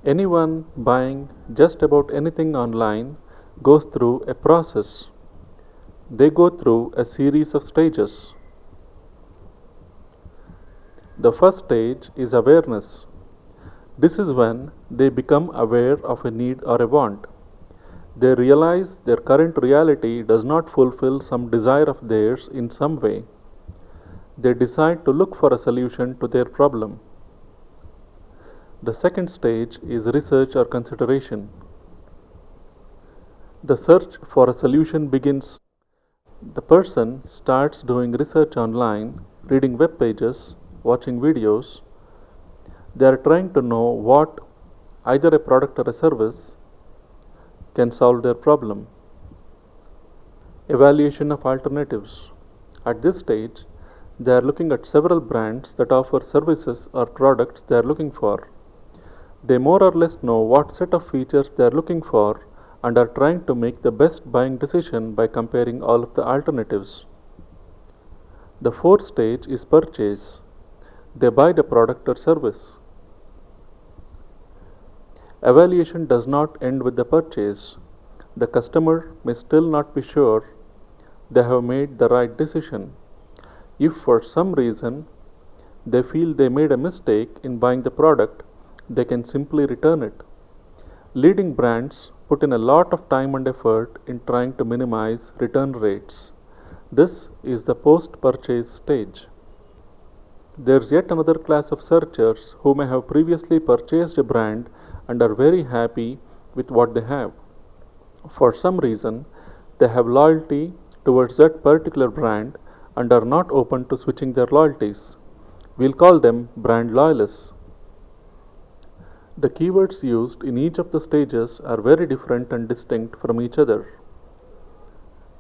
Anyone buying just about anything online goes through a process. They go through a series of stages. The first stage is awareness. This is when they become aware of a need or a want. They realize their current reality does not fulfill some desire of theirs in some way. They decide to look for a solution to their problem. The second stage is research or consideration. The search for a solution begins. The person starts doing research online, reading web pages, watching videos. They are trying to know what either a product or a service can solve their problem. Evaluation of alternatives. At this stage, they are looking at several brands that offer services or products they are looking for. They more or less know what set of features they are looking for and are trying to make the best buying decision by comparing all of the alternatives. The fourth stage is purchase. They buy the product or service. Evaluation does not end with the purchase. The customer may still not be sure they have made the right decision. If for some reason they feel they made a mistake in buying the product, they can simply return it. Leading brands put in a lot of time and effort in trying to minimize return rates. This is the post-purchase stage. There's yet another class of searchers who may have previously purchased a brand and are very happy with what they have. For some reason, they have loyalty towards that particular brand and are not open to switching their loyalties. We'll call them brand loyalists. The keywords used in each of the stages are very different and distinct from each other.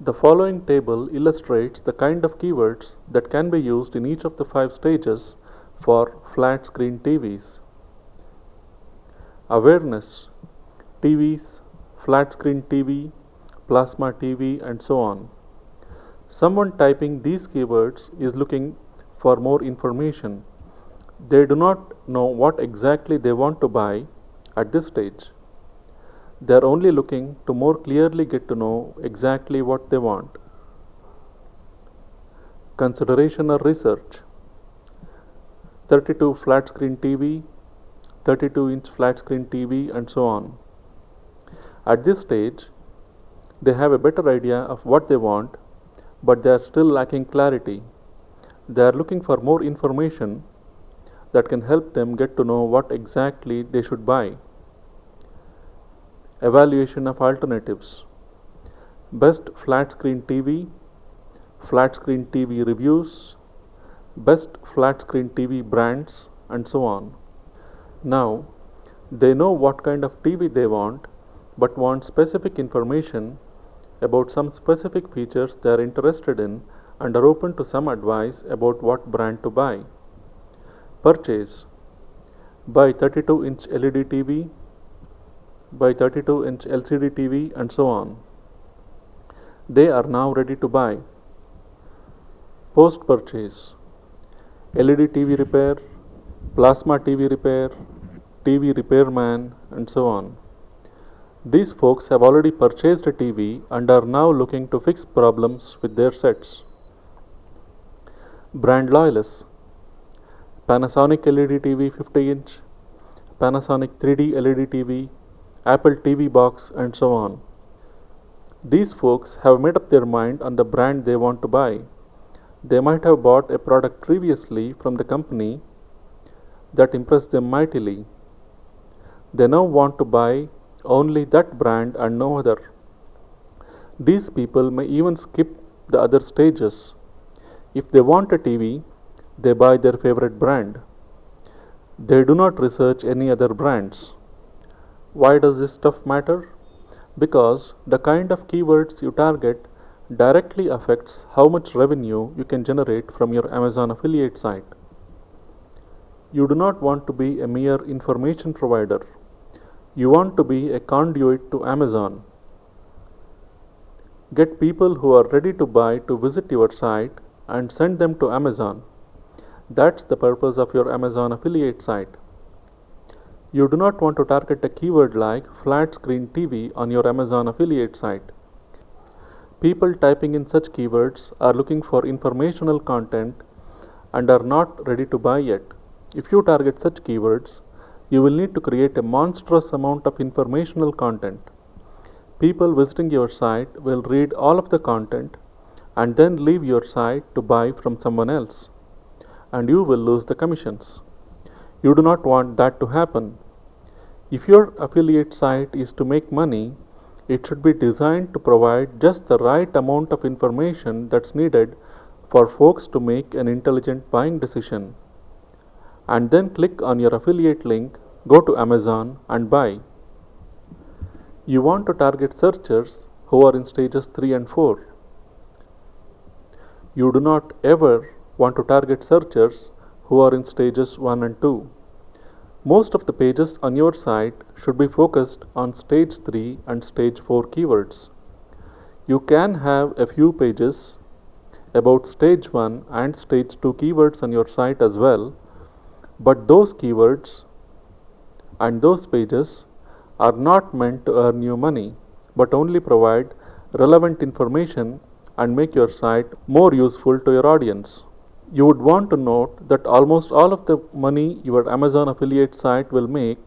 The following table illustrates the kind of keywords that can be used in each of the 5 stages for flat screen TVs. Awareness, TVs, flat screen TV, plasma TV, and so on. Someone typing these keywords is looking for more information. They do not know what exactly they want to buy at this stage. They are only looking to more clearly get to know exactly what they want. Consideration or research. 32 flat screen TV, 32-inch flat screen TV, and so on. At this stage, they have a better idea of what they want, but they are still lacking clarity. They are looking for more information that can help them get to know what exactly they should buy. Evaluation of alternatives. Best flat screen TV, flat screen TV reviews, best flat screen TV brands, and so on. Now, they know what kind of TV they want, but want specific information about some specific features they are interested in and are open to some advice about what brand to buy. Purchase. Buy 32-inch LED TV, buy 32-inch LCD TV, and so on. They are now ready to buy. Post-purchase. LED TV repair, plasma TV repair, TV repairman, and so on. These folks have already purchased a TV and are now looking to fix problems with their sets. Brand loyalists. Panasonic LED TV 50-inch, Panasonic 3D LED TV, Apple TV box, and so on. These folks have made up their mind on the brand they want to buy. They might have bought a product previously from the company that impressed them mightily. They now want to buy only that brand and no other. These people may even skip the other stages. If they want a TV, they buy their favorite brand. They do not research any other brands. Why does this stuff matter? Because the kind of keywords you target directly affects how much revenue you can generate from your Amazon affiliate site. You do not want to be a mere information provider. You want to be a conduit to Amazon. Get people who are ready to buy to visit your site and send them to Amazon. That's the purpose of your Amazon affiliate site. You do not want to target a keyword like flat screen TV on your Amazon affiliate site. People typing in such keywords are looking for informational content and are not ready to buy yet. If you target such keywords, you will need to create a monstrous amount of informational content. People visiting your site will read all of the content and then leave your site to buy from someone else, and you will lose the commissions. You do not want that to happen. If your affiliate site is to make money, it should be designed to provide just the right amount of information that's needed for folks to make an intelligent buying decision. And then click on your affiliate link, go to Amazon, and buy. You want to target searchers who are in stages 3 and 4. You do not ever want to target searchers who are in stages 1 and 2. Most of the pages on your site should be focused on stage 3 and stage 4 keywords. You can have a few pages about stage 1 and stage 2 keywords on your site as well, but those keywords and those pages are not meant to earn you money, but only provide relevant information and make your site more useful to your audience. You would want to note that almost all of the money your Amazon affiliate site will make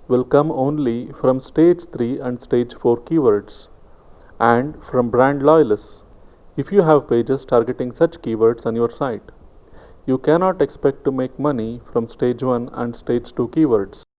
will come only from stage 3 and stage 4 keywords and from brand loyalists. If you have pages targeting such keywords on your site, you cannot expect to make money from stage 1 and stage 2 keywords.